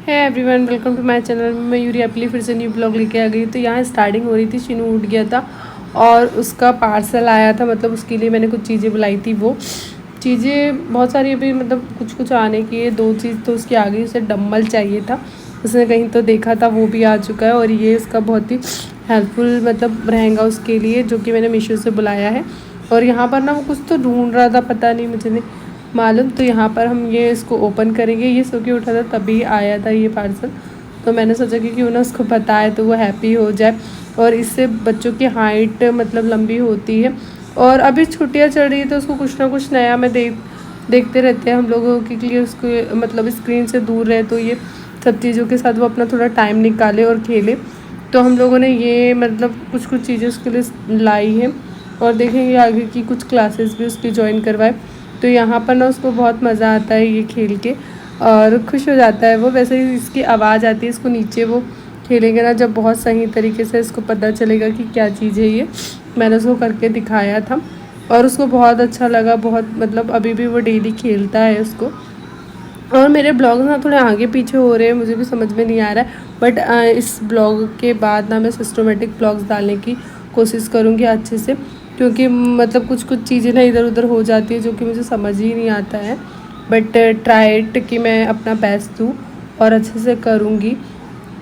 है everyone, welcome to my channel. मैं यूरी अपली फिर से न्यू ब्लॉग लेके आ गई। तो यहाँ स्टार्टिंग हो रही थी, शीनू उठ गया था और उसका पार्सल आया था। मतलब उसके लिए मैंने कुछ चीज़ें बुलाई थी। वो चीज़ें बहुत सारी अभी मतलब कुछ कुछ आने की है। 2 चीज़ तो उसकी आ गई। उसे डम्बल चाहिए था, उसने कहीं तो देखा था, वो भी आ चुका है। और ये इसका बहुत ही हेल्पफुल मतलब रहेगा उसके लिए, जो कि मैंने मीशो से बुलाया है। और यहाँ पर ना वो कुछ तो ढूंढ रहा था, पता नहीं, मुझे नहीं मालूम। तो यहाँ पर हम ये इसको ओपन करेंगे। ये सो के उठा था तभी आया था ये पार्सल। तो मैंने सोचा कि क्यों ना उसको पता है तो वो हैप्पी हो जाए। और इससे बच्चों की हाइट मतलब लंबी होती है। और अभी छुट्टियाँ चल रही है तो उसको कुछ ना कुछ नया मैं देखते रहते हैं हम लोगों के लिए। उसको मतलब स्क्रीन से दूर रहे तो ये सब चीज़ों के साथ वो अपना थोड़ा टाइम निकाले और खेले। तो हम लोगों ने ये मतलब कुछ कुछ चीज़ें उसके लिए लाई हैं। और देखेंगे आगे की कुछ क्लासेस भी उसकी ज्वाइन करवाए। तो यहाँ पर ना उसको बहुत मज़ा आता है ये खेल के और खुश हो जाता है वो। वैसे ही इसकी आवाज़ आती है, इसको नीचे वो खेलेंगे ना जब बहुत सही तरीके से इसको पता चलेगा कि क्या चीज़ है ये। मैंने उसको करके दिखाया था और उसको बहुत अच्छा लगा। बहुत मतलब अभी भी वो डेली खेलता है उसको। और मेरे ब्लॉग ना थोड़े आगे पीछे हो रहे हैं, मुझे भी समझ में नहीं आ रहा है। बट इस ब्लॉग के बाद ना मैं सिस्टमेटिक ब्लॉग्स डालने की कोशिश करूँगी अच्छे से। क्योंकि मतलब कुछ कुछ चीज़ें ना इधर उधर हो जाती है जो कि मुझे समझ ही नहीं आता है। बट ट्राइड कि मैं अपना बेस्ट दूँ और अच्छे से करूँगी।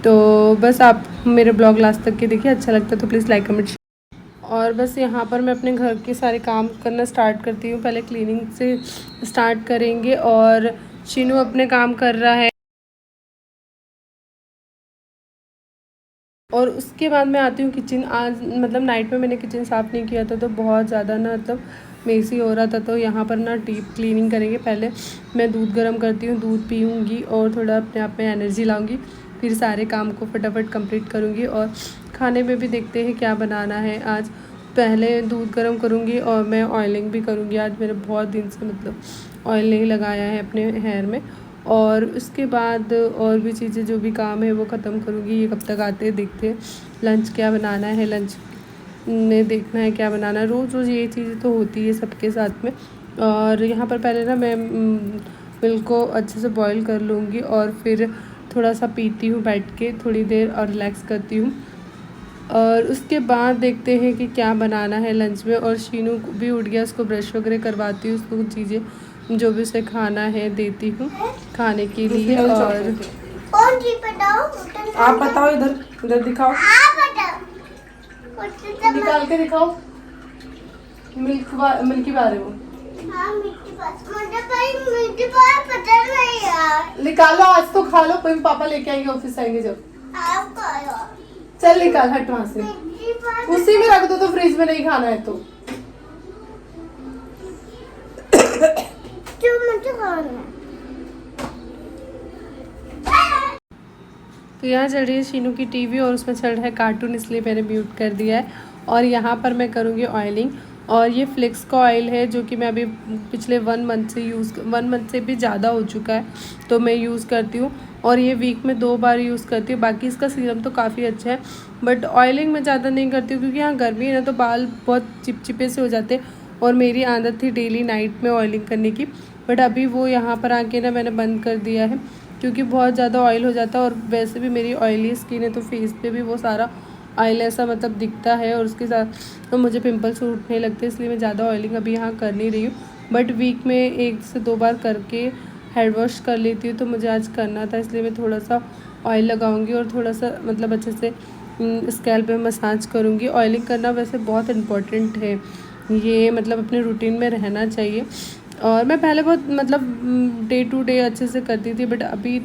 तो बस आप मेरे ब्लॉग लास्ट तक के देखिए, अच्छा लगता है तो प्लीज़ लाइक कमेंट। और बस यहाँ पर मैं अपने घर के सारे काम करना स्टार्ट करती हूँ। पहले क्लीनिंग से स्टार्ट करेंगे और शीनू अपने काम कर रहा है। और उसके बाद मैं आती हूँ किचन। आज मतलब नाइट में मैंने किचन साफ़ नहीं किया था तो बहुत ज़्यादा ना मतलब मेसी हो रहा था। तो यहाँ पर ना डीप क्लीनिंग करेंगे। पहले मैं दूध गर्म करती हूँ, दूध पीऊँगी और थोड़ा अपने आप में एनर्जी लाऊँगी। फिर सारे काम को फटाफट कंप्लीट करूँगी। और खाने में भी देखते हैं क्या बनाना है आज। पहले दूध गर्म करूँगी और मैं ऑयलिंग भी करूँगी। आज मैंने बहुत दिन से मतलब ऑयल नहीं लगाया है अपने हेयर में। और उसके बाद और भी चीज़ें जो भी काम है वो ख़त्म करूँगी। ये कब तक आते हैं देखते हैं। लंच क्या बनाना है, लंच में देखना है क्या बनाना है। रोज़ रोज़ ये चीज़ें तो होती है सबके साथ में। और यहाँ पर पहले ना मैं मिल्क को अच्छे से बॉईल कर लूँगी और फिर थोड़ा सा पीती हूँ बैठ के थोड़ी देर और रिलैक्स करती हूँ। और उसके बाद देखते हैं कि क्या बनाना है लंच में। और शीनू भी उठ गया, उसको ब्रश वगैरह करवाती हूँ, उसको कुछ चीज़ें जो भी उसे खाना है देती हूँ खाने के लिए। और आप बताओ, इधर इधर दिखाओ, निकाल के दिखाओ। मिल्की बार है वो। हाँ, मुझे पता नहीं यार। निकालो, आज तो खा लो, फिर पापा लेके आएंगे, ऑफिस आएंगे जब। चल निकाल, हट वहाँ से। उसी में रख दो तो फ्रिज में नहीं खाना है तो। मुझे खाना है। तो यहाँ चल रही है शीनू की टीवी और उसमें चल रहा है कार्टून, इसलिए मैंने म्यूट कर दिया है। और यहाँ पर मैं करूँगी ऑयलिंग। और ये फ्लिक्स का ऑयल है जो कि मैं अभी पिछले 1 मंथ से 1 मंथ से भी ज़्यादा हो चुका है तो मैं यूज़ करती हूँ। और ये वीक में 2 बार यूज़ करती हूँ। बाकी इसका सीरम तो काफ़ी अच्छा है बट ऑयलिंग मैं ज़्यादा नहीं करती हूँ क्योंकि यहाँ गर्मी है ना तो बाल बहुत चिपचिपे से हो जाते हैं। और मेरी आदत थी डेली नाइट में ऑयलिंग करने की, बट अभी वो यहाँ पर आके ना मैंने बंद कर दिया है क्योंकि बहुत ज़्यादा ऑयल हो जाता है। और वैसे भी मेरी ऑयली स्किन है तो फेस पे भी वो सारा ऑयल ऐसा मतलब दिखता है और उसके साथ तो मुझे पिंपल्स उठने लगते हैं, इसलिए मैं ज़्यादा ऑयलिंग अभी यहाँ कर नहीं रही हूँ। बट वीक में 1 से 2 बार करके हेड वॉश कर लेती हूँ। तो मुझे आज करना था इसलिए मैं थोड़ा सा ऑयल लगाऊंगी और थोड़ा सा मतलब अच्छे से स्कैल्प पे मसाज करूँगी। ऑयलिंग करना वैसे बहुत इम्पॉर्टेंट है, ये मतलब अपने रूटीन में रहना चाहिए। और मैं पहले बहुत मतलब डे टू डे अच्छे से करती थी बट अभी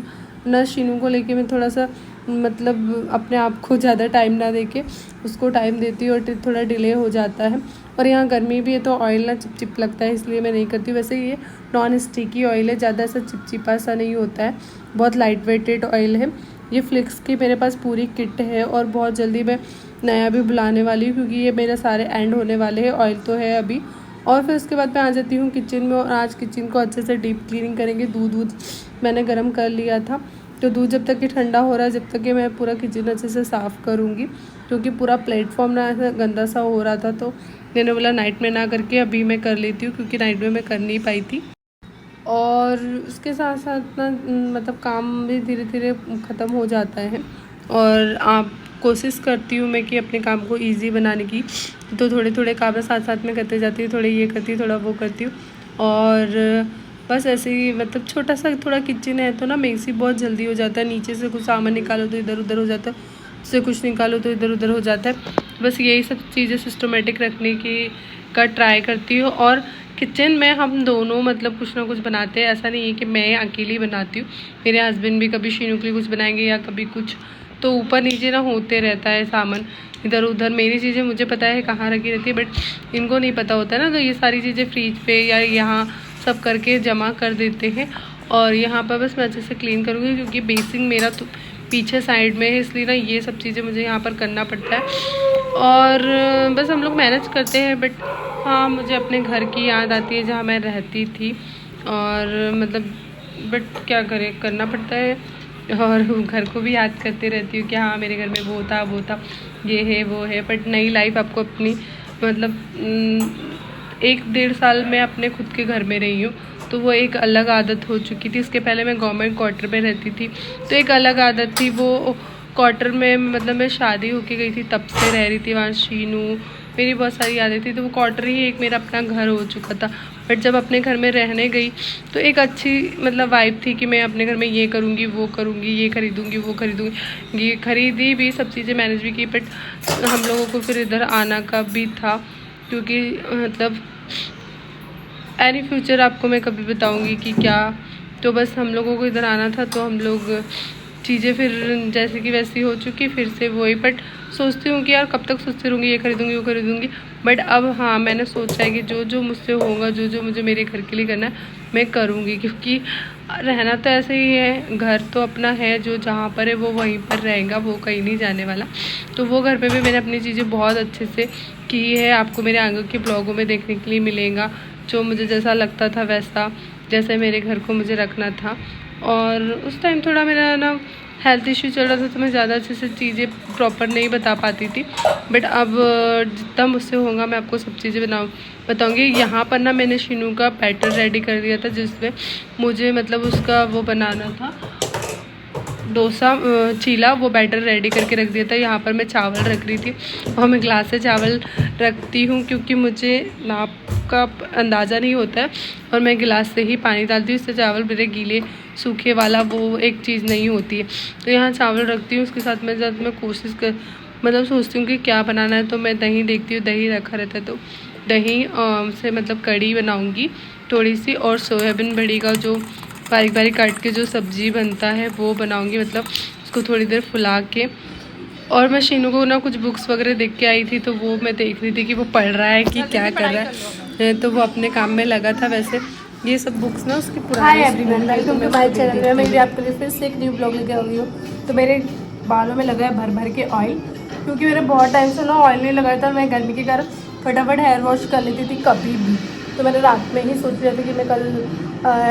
ना शीनू को लेके मैं थोड़ा सा मतलब अपने आप को ज़्यादा टाइम ना देके उसको टाइम देती हूँ और थोड़ा डिले हो जाता है। और यहाँ गर्मी भी है तो ऑयल ना चिपचिप लगता है इसलिए मैं नहीं करती। वैसे ये नॉन स्टिकी ऑयल है, ज़्यादा ऐसा चिपचिपा सा नहीं होता है, बहुत लाइट वेटेड ऑयल है। ये फ्लिक्स की मेरे पास पूरी किट है और बहुत जल्दी मैं नया भी बुलाने वाली हूँ क्योंकि ये मेरे सारे एंड होने वाले हैं। ऑयल तो है अभी। और फिर उसके बाद मैं आ जाती हूँ किचन में और आज किचन को अच्छे से डीप क्लीनिंग करेंगे। दूध मैंने गर्म कर लिया था तो दूध जब तक कि ठंडा हो रहा है जब तक कि मैं पूरा किचन अच्छे से साफ़ करूँगी क्योंकि पूरा प्लेटफॉर्म ना ऐसा गंदा सा हो रहा था। तो मैंने बोला नाइट में ना करके अभी मैं कर लेती हूँ क्योंकि नाइट में मैं कर नहीं पाई थी। और उसके साथ साथ ना मतलब काम भी धीरे धीरे ख़त्म हो जाता है। और आप कोशिश करती हूँ मैं कि अपने काम को इजी बनाने की, तो थोड़े थोड़े काम साथ साथ में करते जाती हूँ, थोड़े ये करती हूँ, थोड़ा वो करती हूँ। और बस ऐसे ही मतलब छोटा सा थोड़ा किचन है तो ना मेसी बहुत जल्दी हो जाता है। नीचे से कुछ सामान निकालो तो इधर उधर हो जाता है, उससे कुछ निकालो तो इधर उधर हो जाता है। बस यही सब चीज़ें सिस्टमेटिक रखने की का ट्राई करती हूँ। और किचन में हम दोनों मतलब कुछ ना कुछ बनाते हैं, ऐसा नहीं है कि मैं अकेली बनाती हूँ। मेरे हस्बैंड भी कभी शीनू के लिए कुछ बनाएंगे या कभी कुछ, तो ऊपर नीचे ना होते रहता है सामान इधर उधर। मेरी चीज़ें मुझे पता है कहाँ रखी रहती है, बट इनको नहीं पता होता है ना, तो ये सारी चीज़ें फ्रिज पे या यहाँ सब करके जमा कर देते हैं। और यहाँ पर बस मैं अच्छे से क्लीन करूँगी क्योंकि बेसिन मेरा तो पीछे साइड में है, इसलिए ना ये सब चीज़ें मुझे यहाँ पर करना पड़ता है। और बस हम लोग मैनेज करते हैं। बट हाँ, मुझे अपने घर की याद आती है जहाँ मैं रहती थी, और मतलब बट क्या करें, करना पड़ता है। और घर को भी याद करते रहती हूँ कि हाँ मेरे घर में वो था, ये है वो है। बट नई लाइफ आपको अपनी मतलब 1-1.5 साल में अपने खुद के घर में रही हूँ, तो वो एक अलग आदत हो चुकी थी। इसके पहले मैं गवर्नमेंट क्वार्टर में रहती थी, तो एक अलग आदत थी। वो क्वार्टर में मतलब मैं शादी होके गई थी तब से रह रही थी वहाँ। शीनू मेरी बहुत सारी यादें थी, तो वो क्वार्टर ही एक मेरा अपना घर हो चुका था। बट जब अपने घर में रहने गई तो एक अच्छी मतलब वाइब थी कि मैं अपने घर में ये करूँगी, वो करूँगी, ये खरीदूँगी, वो खरीदूँगी। ये खरीदी भी, सब चीज़ें मैनेज भी की। बट हम लोगों को फिर इधर आना का भी था, क्योंकि मतलब एनी फ्यूचर आपको मैं कभी बताऊँगी कि क्या। तो बस हम लोगों को इधर आना था, तो हम लोग चीज़ें फिर जैसे कि वैसी हो चुकी फिर से वही। बट सोचती हूँ कि यार कब तक सोचती रहूँगी, ये खरीदूँगी, वो खरीदूँगी। बट अब हाँ, मैंने सोचा है कि जो जो मुझसे होगा, जो जो मुझे मेरे घर के लिए करना है मैं करूँगी, क्योंकि रहना तो ऐसे ही है। घर तो अपना है, जो जहाँ पर है वो वहीं पर रहेगा, वो कहीं नहीं जाने वाला। तो वो घर पे भी मैंने अपनी चीज़ें बहुत अच्छे से की है। आपको मेरे आगे के ब्लॉगों में देखने के लिए मिलेगा, जो मुझे जैसा लगता था वैसा, जैसे मेरे घर को मुझे रखना था। और उस टाइम थोड़ा मेरा ना हेल्थ इश्यू चल रहा था, तो मैं ज़्यादा अच्छे से चीज़ें प्रॉपर नहीं बता पाती थी। बट अब जितना मुझसे होगा मैं आपको सब चीज़ें बताऊँगी। यहाँ पर ना मैंने शीनू का बैटर रेडी कर दिया था, जिसमें मुझे मतलब उसका वो बनाना था, डोसा चीला, वो बैटर रेडी करके रख दिया था। यहाँ पर मैं चावल रख रही थी, और मैं ग्लास से चावल रखती हूँ क्योंकि मुझे नाप का अंदाज़ा नहीं होता है, और मैं गिलास से ही पानी डालती हूँ, इससे चावल मेरे गीले सूखे वाला वो एक चीज़ नहीं होती है। तो यहाँ चावल रखती हूँ, उसके साथ में जब मैं कोशिश कर मतलब सोचती हूँ कि क्या बनाना है, तो मैं दही देखती हूँ, दही रखा रहता है, तो दही से मतलब कढ़ी बनाऊँगी थोड़ी सी। और सोयाबीन बड़ी का जो बारीक बारीक काट के जो सब्ज़ी बनता है वो बनाऊँगी, मतलब उसको थोड़ी देर फुला के। और मैं शीनू को ना कुछ बुक्स वगैरह देख के आई थी, तो वो मैं देख रही थी कि वो पढ़ रहा है कि क्या कर रहा है, तो वो अपने काम में लगा था। वैसे ये सब बुक्स ना उसकी पुरानी। Hi everyone, welcome to my channel में मैं आपके लिए फिर से एक न्यू ब्लॉग लेके आई हूँ। तो मेरे बालों में लगा है भर भर के ऑयल, क्योंकि मेरे बहुत टाइम से ना ऑयल नहीं लगाया था। मैं गर्मी के कारण फटाफट हेयर वॉश कर लेती थी कभी भी, तो मैंने रात में ही सोच लिया था कि मैं कल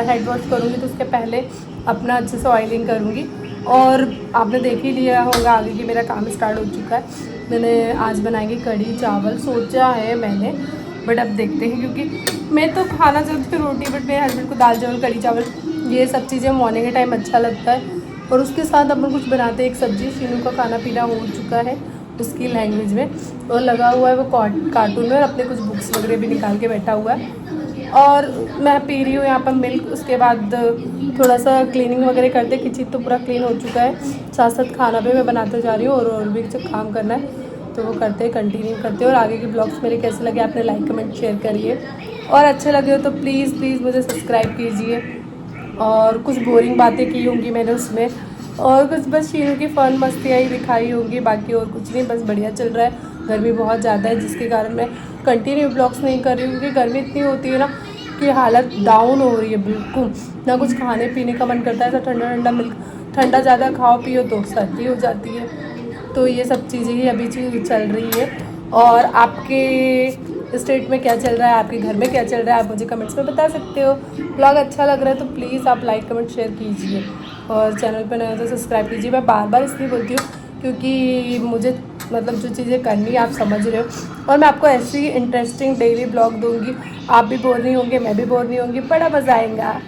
हेड वॉश करूँगी, तो उसके पहले अपना अच्छे से ऑयलिंग करूँगी। और आपने देख ही लिया होगा आगे कि मेरा काम स्टार्ट हो चुका है। मैंने आज बनाएंगे कढ़ी चावल सोचा है मैंने, बट अब देखते हैं, क्योंकि मैं तो खाना चाहती हूँ रोटी, बट मेरे हस्बैंड को दाल चावल कढ़ी चावल ये सब चीज़ें मॉर्निंग के टाइम अच्छा लगता है। और उसके साथ अपन कुछ बनाते हैं, एक सब्ज़ी। शीनू का खाना पीना हो चुका है उसकी लैंग्वेज में, और लगा हुआ है वो कार्टून में, और अपने कुछ बुक्स वगैरह भी निकाल के बैठा हुआ है। और मैं पी रही हूँ यहाँ पर मिल्क। उसके बाद थोड़ा सा क्लीनिंग वगैरह करते, किचन तो पूरा क्लीन हो चुका है, साथ साथ खाना भी मैं बनाते जा रही हूँ, और भी कुछ काम करना है, तो वो करते कंटिन्यू करते। और आगे के ब्लॉग्स मेरे कैसे लगे आपने लाइक कमेंट शेयर करिए, और अच्छे लगे हो तो प्लीज़ प्लीज़ मुझे सब्सक्राइब कीजिए। और कुछ बोरिंग बातें की होंगी मैंने उसमें, और कुछ बस शीनू की फ़न मस्तियाँ ही दिखाई होंगी, बाकी और कुछ नहीं। बस बढ़िया चल रहा है। गर्मी बहुत ज़्यादा है, जिसके कारण मैं कंटिन्यू ब्लॉग्स नहीं कर रही हूँ, क्योंकि गर्मी इतनी होती है ना कि हालत डाउन हो रही है बिल्कुल। ना कुछ खाने पीने का मन करता है, ऐसा ठंडा ठंडा मिल्क, ठंडा ज़्यादा खाओ पियो तो सर्दी हो जाती है। तो ये सब चीज़ें ही अभी चल रही है। और आपके स्टेट में क्या चल रहा है, आपके घर में क्या चल रहा है, आप मुझे कमेंट्स में बता सकते हो। ब्लॉग अच्छा लग रहा है तो प्लीज़ आप लाइक कमेंट शेयर कीजिए, और चैनल पर नए हो तो सब्सक्राइब कीजिए। मैं बार बार इसलिए बोलती हूँ क्योंकि मुझे मतलब जो चीज़ें करनी है आप समझ रहे हो, और मैं आपको ऐसी इंटरेस्टिंग डेली ब्लॉग दूँगी। आप भी बोर नहीं होंगे, मैं भी बोर नहीं होंगी, बड़ा मज़ा आएगा।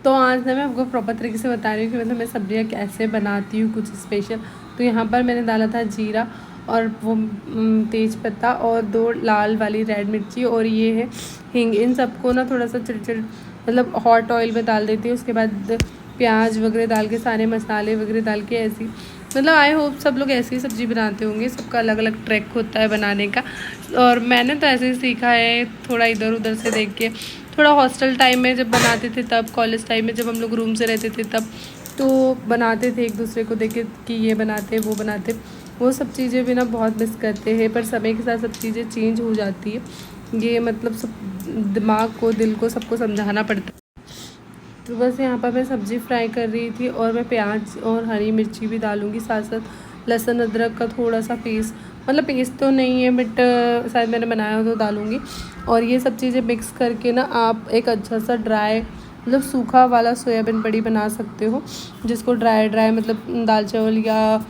तो आज ना मैं आपको प्रॉपर तरीके से बता रही हूँ कि मतलब मैं सब्जियाँ कैसे बनाती हूँ कुछ स्पेशल। तो यहाँ पर मैंने डाला था जीरा और वो तेज पत्ता और 2 लाल वाली रेड मिर्ची और ये है हींग। इन सबको ना थोड़ा सा चिड़ मतलब हॉट ऑयल में डाल देती हूँ। उसके बाद प्याज वगैरह डाल के सारे मसाले वगैरह डाल के ऐसी मतलब आई होप सब लोग ऐसी ही सब्ज़ी बनाते होंगे। सबका अलग अलग ट्रैक होता है बनाने का और मैंने तो ऐसे ही सीखा है थोड़ा इधर उधर से देख के। थोड़ा हॉस्टल टाइम में जब बनाते थे तब, कॉलेज टाइम में जब हम लोग रूम से रहते थे तब तो बनाते थे एक दूसरे को देख के कि ये बनाते वो बनाते। वो सब चीज़ें भी ना बहुत मिस करते हैं, पर समय के साथ सब चीज़ें चेंज हो जाती है। ये मतलब सब दिमाग को, दिल को, सबको समझाना पड़ता है। तो बस यहाँ पर मैं सब्ज़ी फ्राई कर रही थी और मैं प्याज और हरी मिर्ची भी डालूँगी, साथ साथ लहसुन अदरक का थोड़ा सा पेस्ट, मतलब पेस्ट तो नहीं है बट शायद मैंने बनाया हो तो डालूँगी। और ये सब चीज़ें मिक्स करके ना आप एक अच्छा सा ड्राई मतलब सूखा वाला सोयाबीन बड़ी बना सकते हो, जिसको ड्राई मतलब दाल चावल या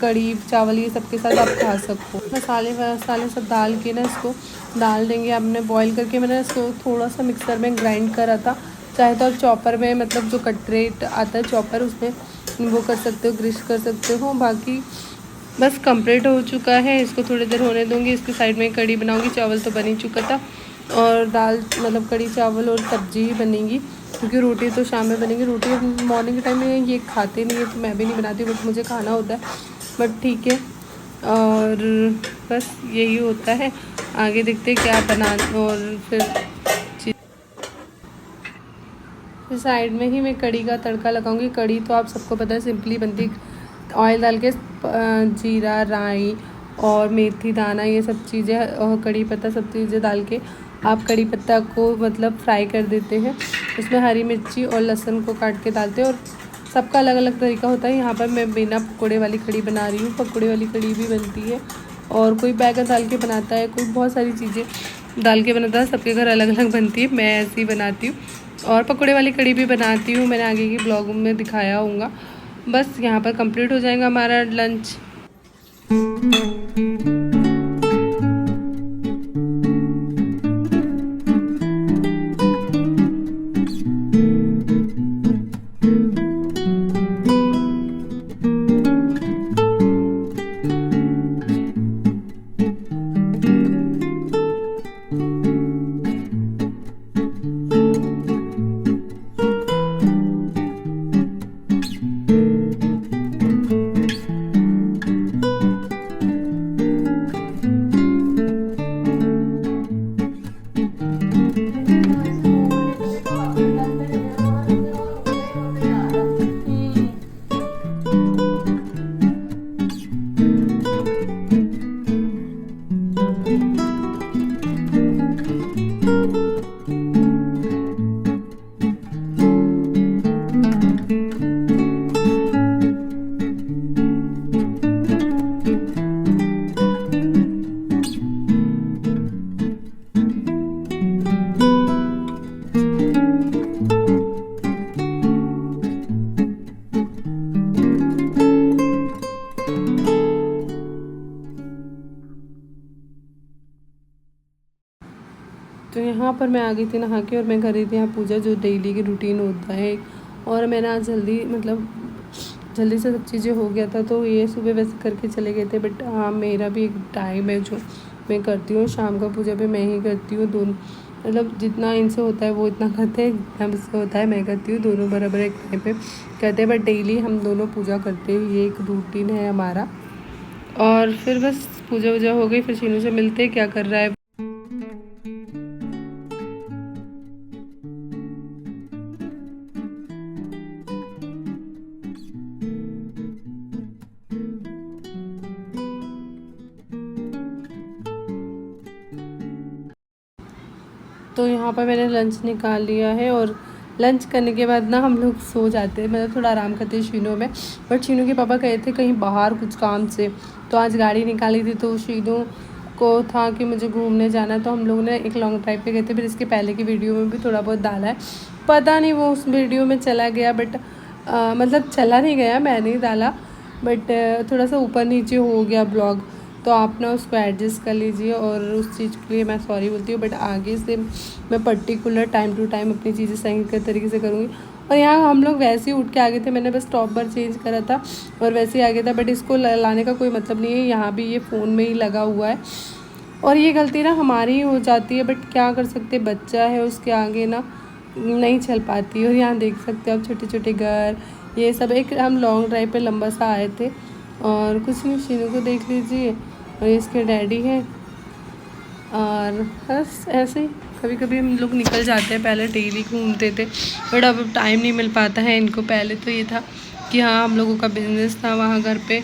कढ़ी चावल ये सब के साथ आप खा सकते हो। मसाले वसाले सब डाल के ना इसको डाल देंगे। आपने बॉईल करके मैंने इसको थोड़ा सा मिक्सर में ग्राइंड करा था। चाहे तो आप चॉपर में मतलब जो कटरेट आता है चॉपर उसमें वो कर सकते हो, ग्रिश कर सकते हो। बाकी बस कंप्लीट हो चुका है, इसको थोड़ी देर होने दूँगी। इसके साइड में कढ़ी बनाऊँगी, चावल तो बन ही चुका था और दाल मतलब कढ़ी चावल और सब्जी ही बनेगी क्योंकि रोटी तो शाम में बनेगी। रोटी मॉर्निंग के टाइम में ये खाते नहीं है तो मैं भी नहीं बनाती, बट मुझे खाना होता है, बट ठीक है। और बस यही होता है, आगे देखते क्या बना। और फिर साइड में ही मैं कढ़ी का तड़का लगाऊंगी। कढ़ी तो आप सबको पता है सिंपली बनती है, ऑयल डाल के जीरा, राई और मेथी दाना ये सब चीज़ें और कढ़ी पत्ता सब चीज़ें डाल के आप कढ़ी पत्ता को मतलब फ्राई कर देते हैं। उसमें हरी मिर्ची और लहसुन को काट के डालते हैं और सबका अलग अलग तरीका होता है। यहाँ पर मैं बिना पकौड़े वाली कढ़ी बना रही हूँ, पकौड़े वाली कढ़ी भी बनती है और कोई बैगन डाल के बनाता है, कोई बहुत सारी चीज़ें डाल के बनाता है, सबके घर अलग अलग बनती है। मैं ऐसी बनाती हूँ और पकौड़े वाली कढ़ी भी बनाती हूँ, मैंने आगे की ब्लॉग में दिखाया होगा। बस यहाँ पर कंप्लीट हो जाएगा हमारा लंच। तो यहाँ पर मैं आ गई थी नहा के और मैं कर रही थी यहाँ पूजा, जो डेली की रूटीन होता है। और मैंने आज जल्दी मतलब जल्दी से सब चीज़ें हो गया था, तो ये सुबह वैसे करके चले गए थे। बट हाँ, मेरा भी एक टाइम है जो मैं करती हूँ, शाम का पूजा भी मैं ही करती हूँ। दोनों मतलब जितना इनसे होता है वो इतना करते हैं, हमसे होता है मैं करती हूँ, दोनों बराबर एक टाइम पे करते हैं। बट डेली हम दोनों पूजा करते हैं, ये एक रूटीन है हमारा। और फिर बस पूजा वूजा हो गई, फिर शीनू से मिलते हैं क्या कर रहा है। तो यहाँ पर मैंने लंच निकाल लिया है और लंच करने के बाद ना हम लोग सो जाते हैं, मतलब थोड़ा आराम करते हैं शीनू में। बट शीनू के पापा गए थे कहीं बाहर कुछ काम से, तो आज गाड़ी निकाली थी तो शीनू को था कि मुझे घूमने जाना है, तो हम लोग ने एक लॉन्ग ड्राइव पे गए थे। फिर इसके पहले की वीडियो में भी थोड़ा बहुत डाला है, पता नहीं वो उस वीडियो में चला गया, बट मतलब चला नहीं गया, मैंने ही डाला, बट थोड़ा सा ऊपर नीचे हो गया ब्लॉग। तो आप ना उसको एडजस्ट कर लीजिए, और उस चीज़ के लिए मैं सॉरी बोलती हूँ। बट आगे से मैं पर्टिकुलर टाइम टू टाइम अपनी चीज़ें सही तरीके से करूँगी। और यहाँ हम लोग वैसे ही उठ के आ गए थे, मैंने बस टॉप पर चेंज करा था और वैसे ही आ गया था। बट इसको लाने का कोई मतलब नहीं है, यहाँ भी ये फ़ोन में ही लगा हुआ है और ये गलती ना हमारी ही हो जाती है। बट क्या कर सकते, बच्चा है, उसके आगे ना नहीं चल पाती। और यहाँ देख सकते हो आप छोटे छोटे घर, ये सब। एक हम लॉन्ग ड्राइव पे लंबा सा आए थे और कुछ नहीं, शीनू को देख लीजिए और इसके डैडी हैं। और बस ऐसे ही कभी कभी हम लोग निकल जाते हैं, पहले डेली घूमते थे बट अब टाइम नहीं मिल पाता है इनको। पहले तो ये था कि हाँ हम लोगों का बिजनेस था वहाँ घर पे,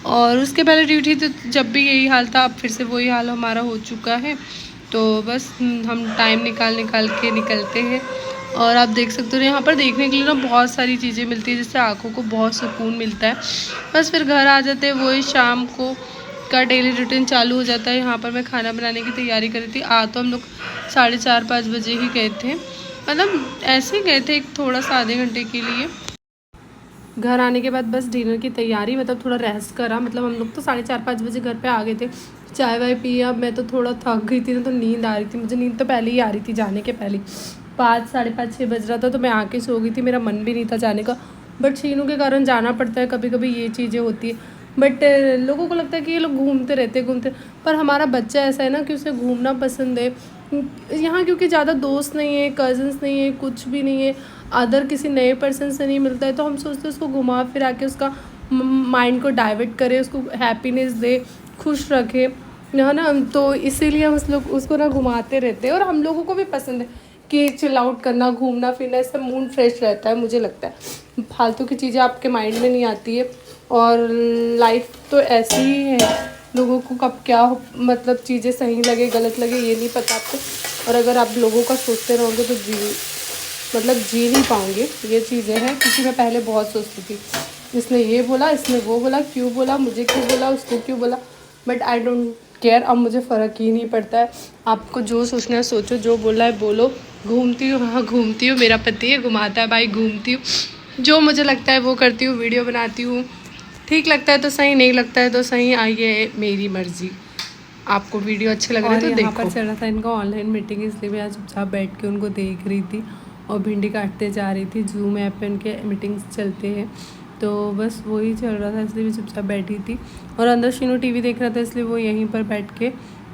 और उसके पहले ड्यूटी तो जब भी यही हाल था, अब फिर से वही हाल हमारा हो चुका है। तो बस हम टाइम निकाल के निकलते हैं। और आप देख सकते हो यहाँ पर देखने के लिए ना बहुत सारी चीज़ें मिलती है, जिससे आँखों को बहुत सुकून मिलता है। बस फिर घर आ जाते हैं, वही शाम को का डेली रूटीन चालू हो जाता है। यहाँ पर मैं खाना बनाने की तैयारी कर रही थी। तो हम लोग 4:30-5 बजे ही गए थे, मतलब ऐसे ही गए थे एक थोड़ा सा आधे घंटे के लिए। घर आने के बाद बस डिनर की तैयारी, मतलब थोड़ा रेस्ट करा। मतलब हम लोग तो 4:30-5 बजे घर पे आ गए थे, चाय वाय पिया। मैं तो थोड़ा थक गई थी ना, तो नींद आ रही थी मुझे। नींद तो पहले ही आ रही थी जाने के पहले, 5, 5:30, 6 बज रहा था तो मैं आके सो गई थी। मेरा मन भी नहीं था जाने का, बट शीनू के कारण जाना पड़ता है, कभी कभी ये चीज़ें होती है। बट लोगों को लगता है कि ये लोग घूमते, पर हमारा बच्चा ऐसा है ना कि उसे घूमना पसंद है। यहाँ क्योंकि ज़्यादा दोस्त नहीं है, कज़न्स नहीं है, कुछ भी नहीं है, अदर किसी नए पर्सन से नहीं मिलता है, तो हम सोचते हैं उसको घुमा फिरा के उसका माइंड को डाइवर्ट करें, उसको हैप्पीनेस दे, खुश रखे, है ना। तो इसीलिए हम उसको ना घुमाते रहते हैं। और हम लोगों को भी पसंद है कि चिल आउट करना, घूमना फिरना, इससे मूड फ्रेश रहता है। मुझे लगता है फालतू की चीज़ें आपके माइंड में नहीं आती है। और लाइफ तो ऐसी ही है, लोगों को कब क्या मतलब चीज़ें सही लगे गलत लगे ये नहीं पता आपको। और अगर आप लोगों का सोचते रहोगे तो जी नहीं पाओगे, ये चीज़ें हैं। क्योंकि मैं पहले बहुत सोचती थी, इसने ये बोला, इसने वो बोला, क्यों बोला, मुझे क्यों बोला, उसको क्यों बोला। बट आई डोंट केयर, अब मुझे फ़र्क ही नहीं पड़ता है। आपको जो सोचना है सोचो, जो बोला है बोलो। घूमती हूँ, हाँ घूमती हूँ, मेरा पति है घुमाता है भाई, घूमती हूँ, जो मुझे लगता है वो करती हूँ, वीडियो बनाती हूँ। ठीक लगता है तो सही, नहीं लगता है तो सही, आइए मेरी मर्जी। आपको वीडियो अच्छे लग रहे हैं तो देखो। यहाँ पर चल रहा था इनका ऑनलाइन मीटिंग, इसलिए मैं चुपचाप बैठ के उनको देख रही थी और भिंडी काटते जा रही थी। जूम ऐप पे उनके मीटिंग्स चलते हैं, तो बस वही चल रहा था, इसलिए मैं चुपचाप बैठी थी। और अंदर शीनू टीवी देख रहा था, इसलिए वो यहीं पर बैठ के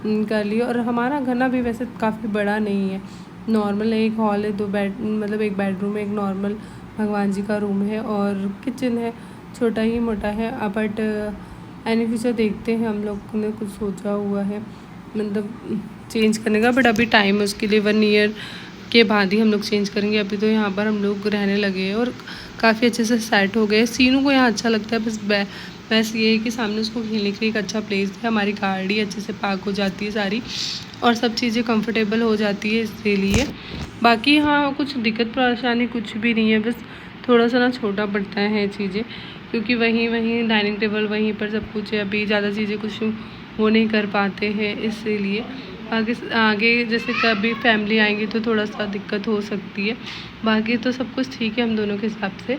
कर लिया। और हमारा घर ना भी वैसे काफ़ी बड़ा नहीं है, नॉर्मल एक हॉल है, 2 बेड, मतलब एक बेडरूम है, एक नॉर्मल भगवान जी का रूम है और किचन है, छोटा ही मोटा है। बट एनी फ्यूचर देखते हैं, हम लोग ने कुछ सोचा हुआ है मतलब चेंज करने का। बट अभी टाइम है उसके लिए, 1 ईयर के बाद ही हम लोग चेंज करेंगे। अभी तो यहाँ पर हम लोग रहने लगे हैं और काफ़ी अच्छे से सेट हो गए। सीनू को यहाँ अच्छा लगता है, बस ये है कि सामने उसको खेलने के लिए एक अच्छा प्लेस है। हमारी गाड़ी अच्छे से पार्क हो जाती है सारी, और सब चीज़ें कंफर्टेबल हो जाती है इसके लिए। बाकी हाँ कुछ दिक्कत परेशानी कुछ भी नहीं है, बस थोड़ा सा ना छोटा पड़ता है चीज़ें, क्योंकि वहीं डाइनिंग टेबल वहीं पर सब कुछ है। अभी ज़्यादा चीज़ें कुछ वो नहीं कर पाते हैं, इसीलिए आगे जैसे कभी फैमिली आएंगी तो थोड़ा सा दिक्कत हो सकती है। बाकी तो सब कुछ ठीक है हम दोनों के हिसाब से,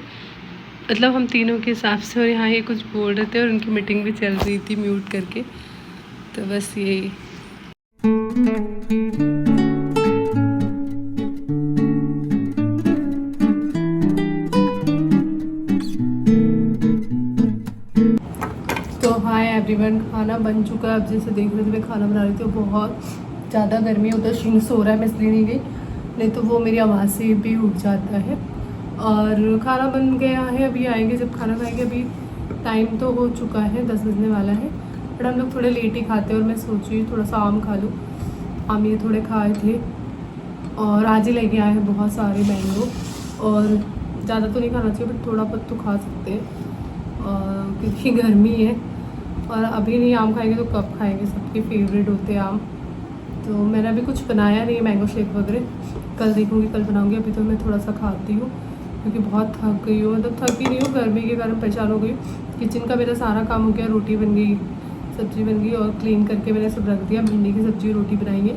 मतलब हम तीनों के हिसाब से। और यहाँ ये कुछ बोल रहे थे और उनकी मीटिंग भी चल रही थी म्यूट करके, तो बस यही। तो हाय एवरीवन, खाना बन चुका है। अब जैसे देख रहे थे मैं खाना बना रही थी, बहुत ज़्यादा गर्मी है। उधर शीन सो रहा है, मैं इसलिए नहीं गई, नहीं तो वो मेरी आवाज़ से भी उठ जाता है। और खाना बन गया है, अभी आएंगे जब खाना खाएंगे। अभी टाइम तो हो चुका है, 10 बजने वाला है, बट हम लोग थोड़े लेट ही खाते हैं। और मैं सोच रही हूँ थोड़ा सा आम खा लूँ, आम ये थोड़े खाए थे और आज ही लेके आए हैं बहुत सारे मैंगो। और ज़्यादा तो नहीं खाना चाहिए, बट थोड़ा बहुत तो खा सकते हैं क्योंकि गर्मी है। और अभी नहीं आम खाएंगे तो कब खाएंगे, सबके फेवरेट होते हैं आम। तो मैंने अभी कुछ बनाया नहीं है मैंगो शेक वगैरह, कल देखूँगी, कल बनाऊँगी। अभी तो मैं थोड़ा सा खाती हूँ क्योंकि बहुत थक गई हूँ, मतलब थक ही नहीं हूँ, गर्मी के कारण परेशान हो गई। किचन का मेरा सारा काम हो गया, रोटी बन गई, सब्ज़ी बन गई और क्लीन करके मैंने सब रख दिया। भिंडी की सब्ज़ी रोटी बनाएंगे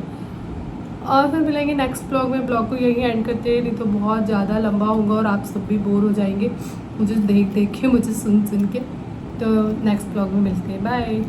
और फिर मिलेंगे नेक्स्ट ब्लॉग में। ब्लॉग को यहीं एंड करते हैं, नहीं तो बहुत ज़्यादा लंबा होगा और आप सब भी बोर हो जाएंगे मुझे देख के, मुझे सुन के। तो नेक्स्ट ब्लॉग में मिलते हैं, बाय।